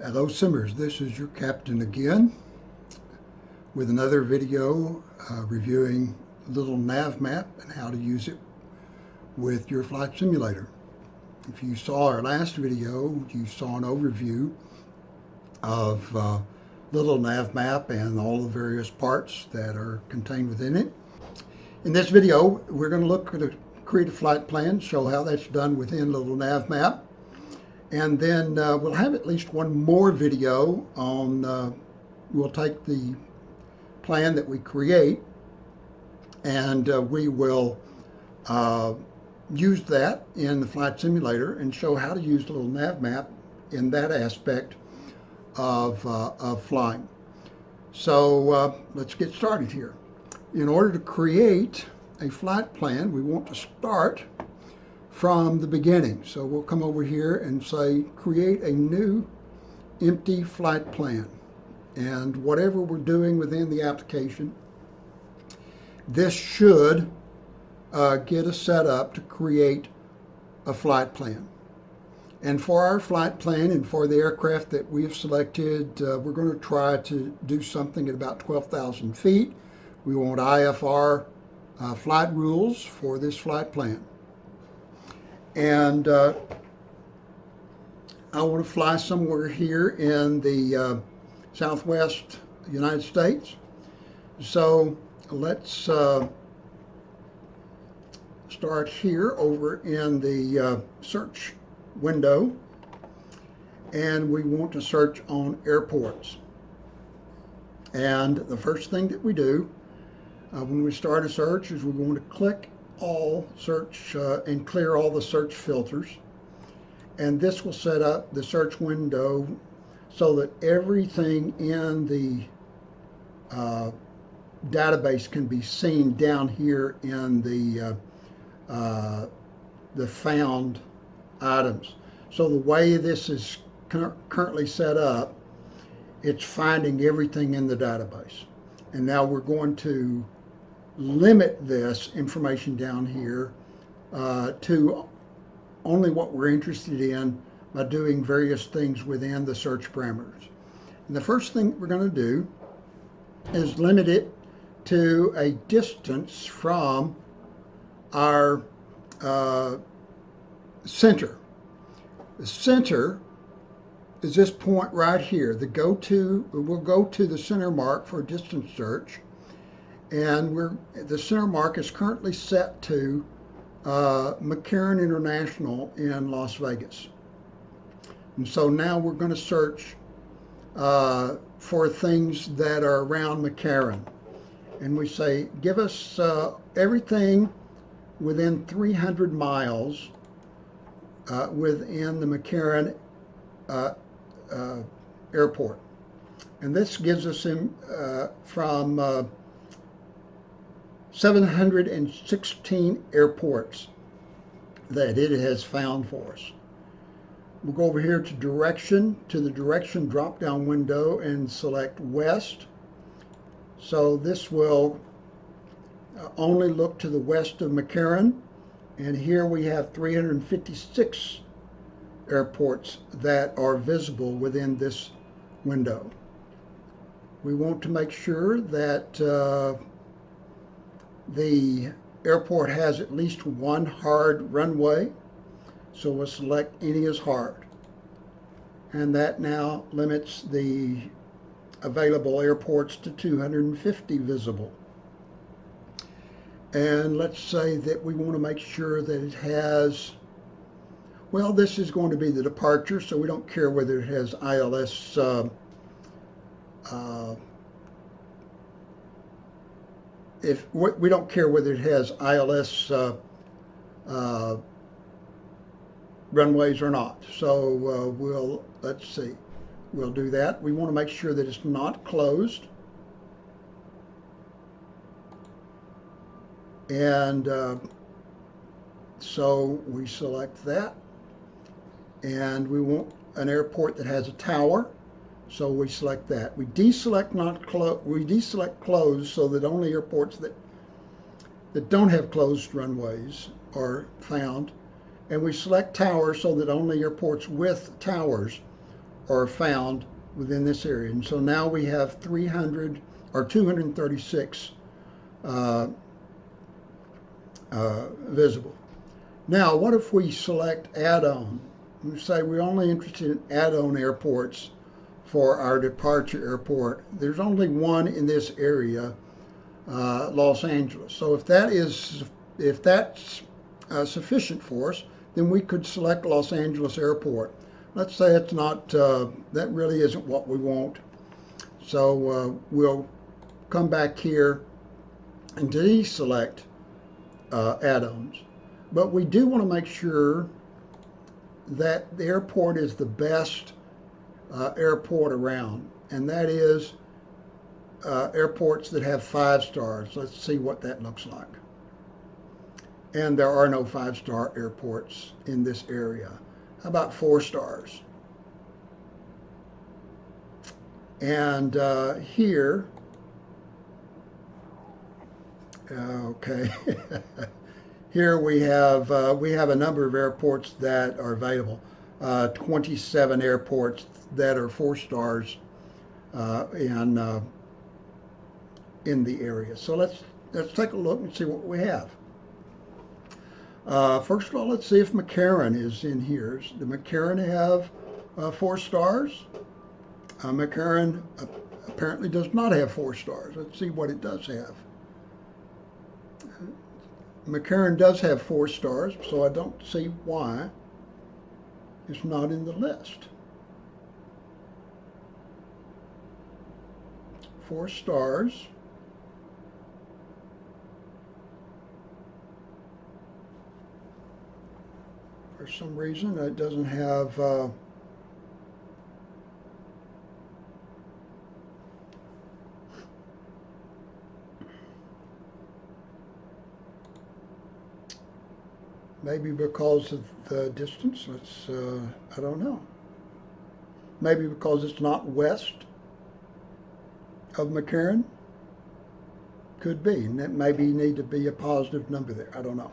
Hello Simmers, this is your captain again with another video reviewing Little Navmap and how to use it with your flight simulator. If you saw our last video, you saw an overview of Little Navmap and all the various parts that are contained within it. In this video, we're going to look at create a flight plan, show how that's done within Little Navmap. And then we'll have at least one more video on, we'll take the plan that we create and we will use that in the flight simulator and show how to use Little Navmap in that aspect of flying. So let's get started here. In order to create a flight plan, we want to start from the beginning. So we'll come over here and say create a new empty flight plan, and whatever we're doing within the application, this should get us set up to create a flight plan. And for our flight plan and for the aircraft that we have selected, we're going to try to do something at about 12,000 feet. We want IFR flight rules for this flight plan. And I want to fly somewhere here in the southwest United States. So let's start here over in the search window, and we want to search on airports. And the first thing that we do when we start a search is we're going to click all search and clear all the search filters, and this will set up the search window so that everything in the database can be seen down here in the found items. So the way this is currently set up, it's finding everything in the database. And now we're going to limit this information down here to only what we're interested in by doing various things within the search parameters. And the first thing we're going to do is limit it to a distance from our center. The center is this point right here. We'll go to the center mark for a distance search. And the center mark is currently set to McCarran International in Las Vegas. And so now we're going to search for things that are around McCarran. And we say, give us everything within 300 miles within the McCarran airport. And this gives us from 716 airports that it has found for us. We'll go over here to the direction drop-down window and select west. So this will only look to the west of McCarran, and here we have 356 airports that are visible within this window. We want to make sure that the airport has at least one hard runway, so we'll select any as hard. And that now limits the available airports to 250 visible. And let's say that we want to make sure that it has, well, this is going to be the departure, so we don't care whether it has ILS we don't care whether it has ILS runways or not. So let's see, we'll do that. We want to make sure that it's not closed. And so we select that. And we want an airport that has a tower. So we select that. We deselect closed so that only airports that don't have closed runways are found. And we select towers so that only airports with towers are found within this area. And so now we have 300 or 236 visible. Now, what if we select add-on? We say we're only interested in add-on airports for our departure airport. There's only one in this area, Los Angeles. So if that's sufficient for us, then we could select Los Angeles Airport. Let's say it's not, that really isn't what we want. So we'll come back here and deselect add-ons. But we do want to make sure that the airport is the best airport around, and that is airports that have 5 stars. Let's see what that looks like. And there are no 5-star airports in this area. How about 4 stars? And here, okay, here we have a number of airports that are available. 27 airports that are 4 stars in the area. So let's take a look and see what we have. First of all, let's see if McCarran is in here. Does McCarran have 4 stars? McCarran apparently does not have 4 stars. Let's see what it does have. McCarran does have 4 stars, so I don't see why it's not in the list. 4 stars. For some reason, it doesn't have maybe because of the distance. I don't know. Maybe because it's not west of McCarran. Could be, and that maybe need to be a positive number there. I don't know.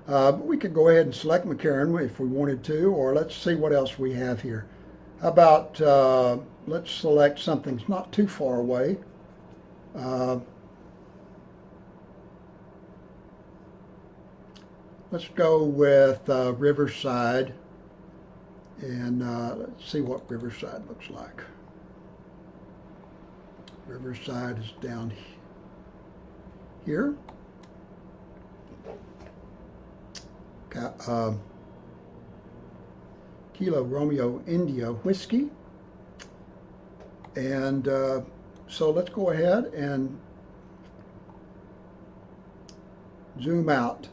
But we could go ahead and select McCarran if we wanted to, or let's see what else we have here. How about let's select something that's not too far away. Let's go with Riverside, and let's see what Riverside looks like. Riverside is down here. Kilo Romeo India Whiskey. And so let's go ahead and zoom out.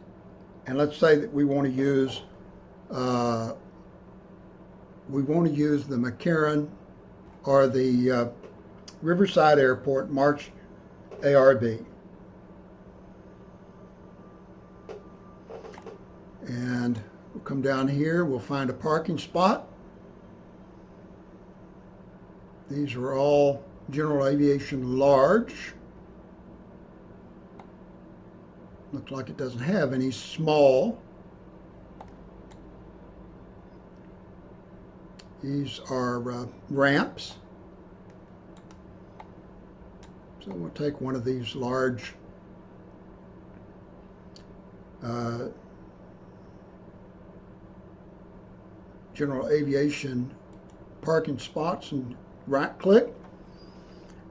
And let's say that we want to use the McCarran or the Riverside Airport March ARB. And we'll come down here, we'll find a parking spot. These are all general aviation large. Looks like it doesn't have any small. These are ramps. So we'll take one of these large general aviation parking spots and right click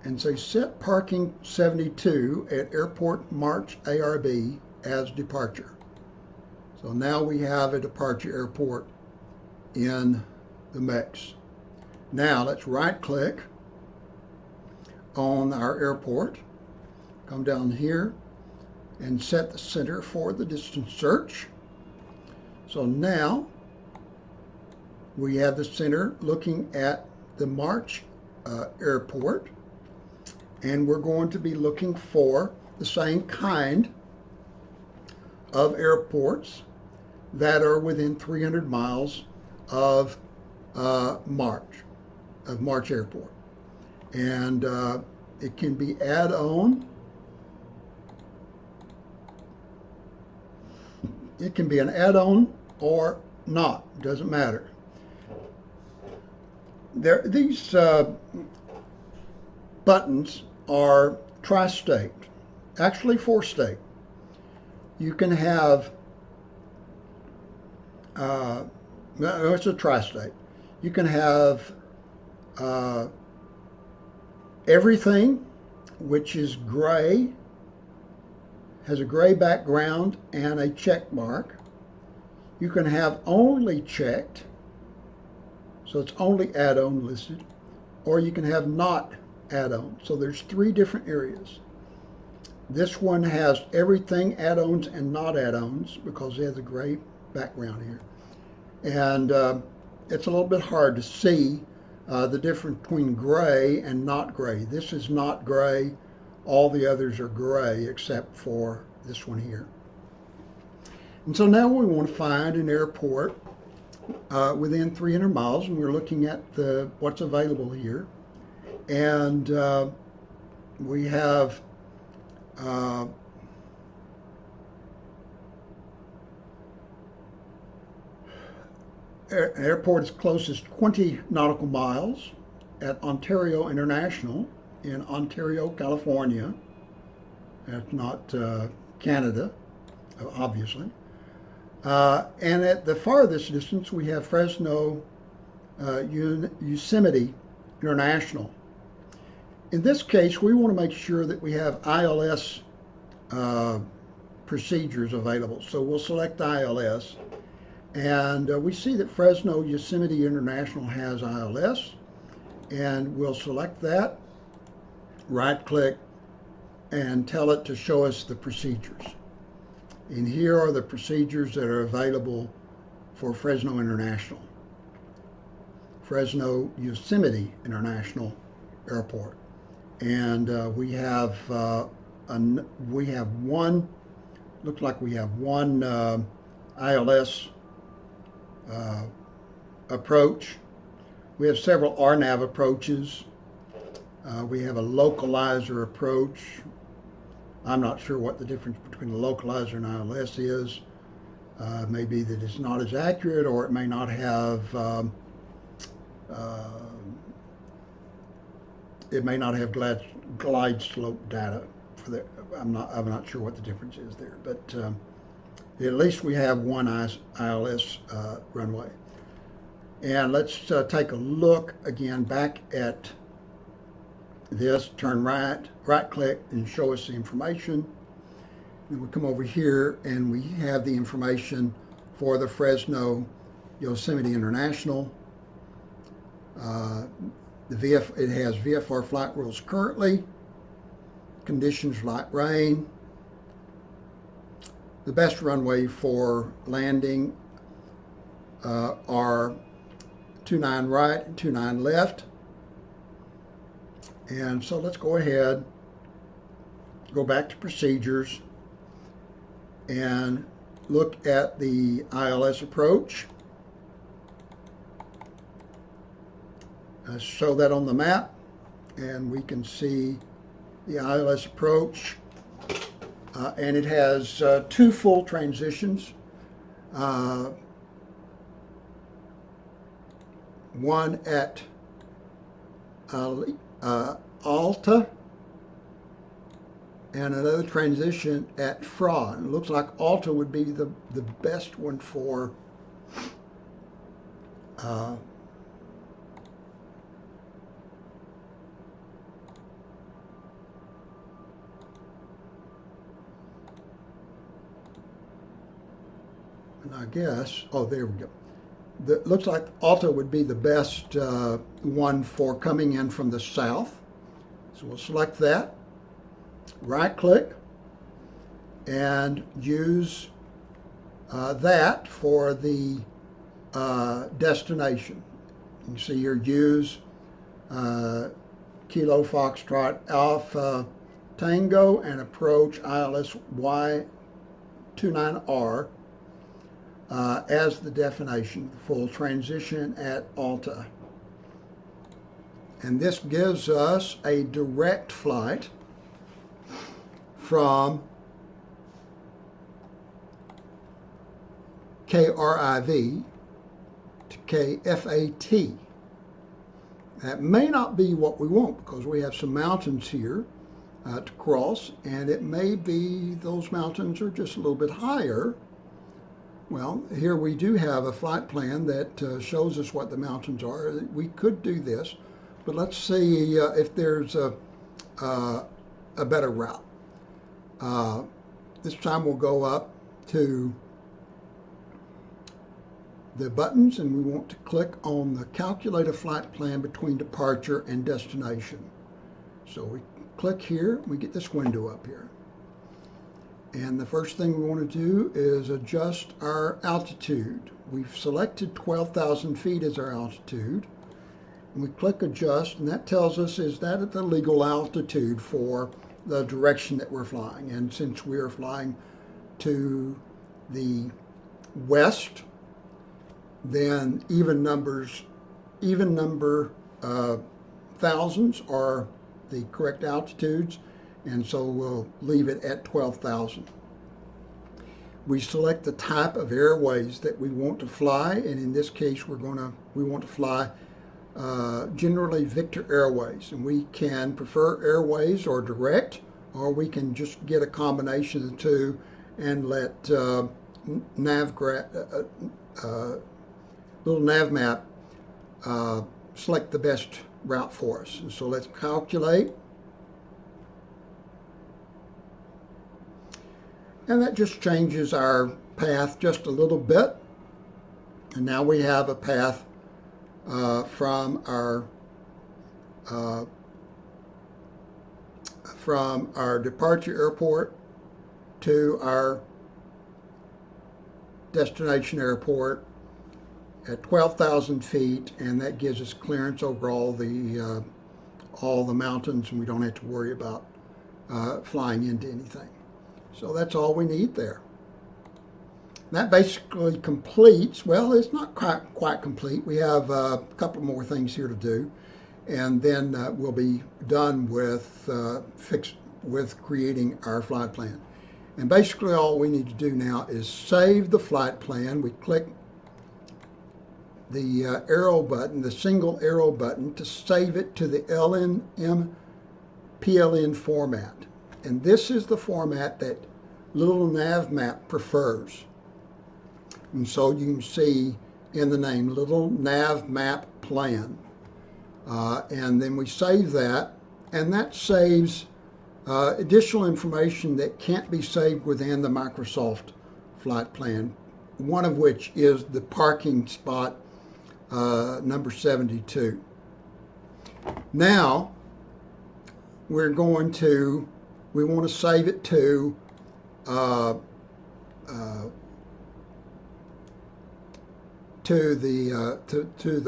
and say set parking 72 at Airport March ARB as departure. So now we have a departure airport in the mix. Now let's right click on our airport, come down here and set the center for the distance search. So now we have the center looking at the March airport, and we're going to be looking for the same kind of airports that are within 300 miles of March Airport. And it can be add-on. It can be an add-on or not, doesn't matter. these buttons are tri-state, actually four-state. You can have, no, it's a tri-state. You can have everything, which is gray, has a gray background and a check mark. You can have only checked, so it's only add-on listed, or you can have not add-on. So there's three different areas. This one has everything add-ons and not add-ons because it has a gray background here. And it's a little bit hard to see the difference between gray and not gray. This is not gray. All the others are gray except for this one here. And so now we want to find an airport within 300 miles, and we're looking at what's available here. And we have airport is closest 20 nautical miles at Ontario International in Ontario, California. That's not Canada, obviously. And at the farthest distance, we have Fresno Yosemite International. In this case, we want to make sure that we have ILS procedures available. So we'll select ILS. And we see that Fresno Yosemite International has ILS. And we'll select that, right-click, and tell it to show us the procedures. And here are the procedures that are available for Fresno International. Fresno Yosemite International Airport. And we have one, looks like we have one ILS approach. We have several RNAV approaches. We have a localizer approach. I'm not sure what the difference between a localizer and ILS is. Maybe that it's not as accurate, or it may not have glide slope data for the. I'm not sure what the difference is there, but at least we have one ILS runway. And let's take a look again back at this. Turn right click, and show us the information. And we come over here, and we have the information for the Fresno Yosemite International. It has VFR flight rules currently, conditions light rain, the best runway for landing are 29 right and 29 left. And so let's go ahead, go back to procedures, and look at the ILS approach. Show that on the map, and we can see the ILS approach. And it has two full transitions. One at Alta, and another transition at Fra. It looks like Alta would be the best one for and I guess, oh, there we go. Looks like Alta would be the best one for coming in from the south. So we'll select that, right click, and use that for the destination. You can see here, use Kilo Foxtrot Alpha Tango and approach ILS Y29R as the destination, full transition at Alta. And this gives us a direct flight from KRIV to KFAT. That may not be what we want because we have some mountains here to cross, and it may be those mountains are just a little bit higher. Well, here we do have a flight plan that shows us what the mountains are. We could do this, but let's see if there's a better route. This time we'll go up to the buttons, and we want to click on the calculate a flight plan between departure and destination. So we click here, we get this window up here. And the first thing we want to do is adjust our altitude. We've selected 12,000 feet as our altitude. And we click adjust, and that tells us is that at the legal altitude for the direction that we're flying. And since we are flying to the west, then even number thousands are the correct altitudes, and so we'll leave it at 12,000. We select the type of airways that we want to fly, and in this case we want to fly generally Victor Airways, and we can prefer Airways or direct, or we can just get a combination of the two and let Little Navmap select the best route for us. And so let's calculate. And that just changes our path just a little bit. And now we have a path from our departure airport to our destination airport at 12,000 feet, and that gives us clearance over all the mountains, and we don't have to worry about flying into anything. So that's all we need there. That basically completes, well, it's not quite complete. We have a couple more things here to do, and then we'll be done with creating our flight plan. And basically all we need to do now is save the flight plan. We click the arrow button, the single arrow button, to save it to the LNM-PLN format. And this is the format that Little Navmap prefers. And so you can see in the name, Little Navmap Plan. And then we save that, and that saves additional information that can't be saved within the Microsoft flight plan, one of which is the parking spot number 72. Now we want to save it to the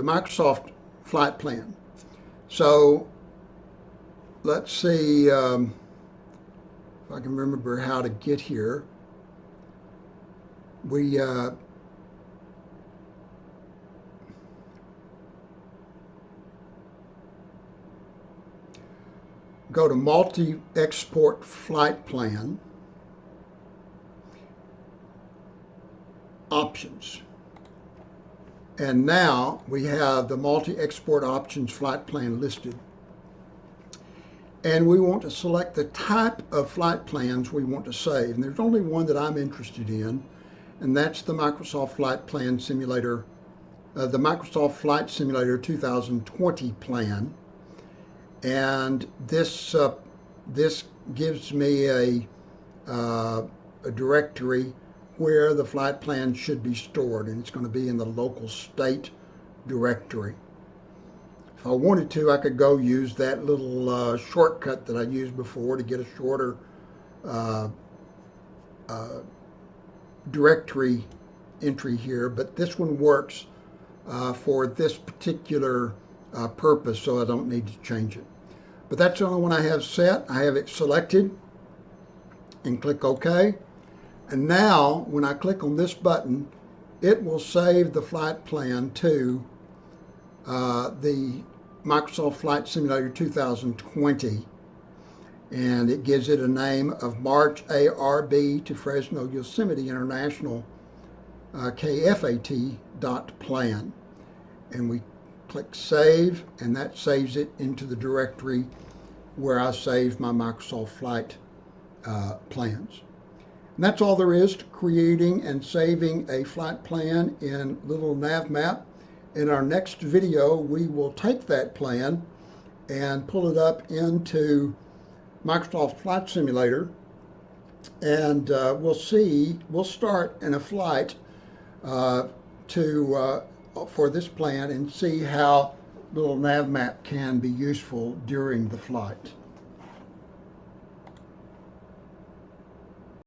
Microsoft flight plan. So let's see if I can remember how to get here. We go to multi-export flight plan, options. And now we have the multi-export options flight plan listed. And we want to select the type of flight plans we want to save. And there's only one that I'm interested in, and that's the Microsoft Flight Plan Simulator, the Microsoft Flight Simulator 2020 plan. And this gives me a directory where the flight plan should be stored, and it's going to be in the local state directory. If I wanted to, I could go use that little shortcut that I used before to get a shorter directory entry here, but this one works for this particular purpose, so I don't need to change it. But that's the only one I have set. I have it selected and click OK. And now when I click on this button, it will save the flight plan to the Microsoft Flight Simulator 2020. And it gives it a name of March ARB to Fresno Yosemite International KFAT.plan. And we click Save, and that saves it into the directory where I saved my Microsoft Flight plans. And that's all there is to creating and saving a flight plan in Little Navmap. In our next video, we will take that plan and pull it up into Microsoft Flight Simulator, and we'll start in a flight for this plan and see how Little Navmap can be useful during the flight.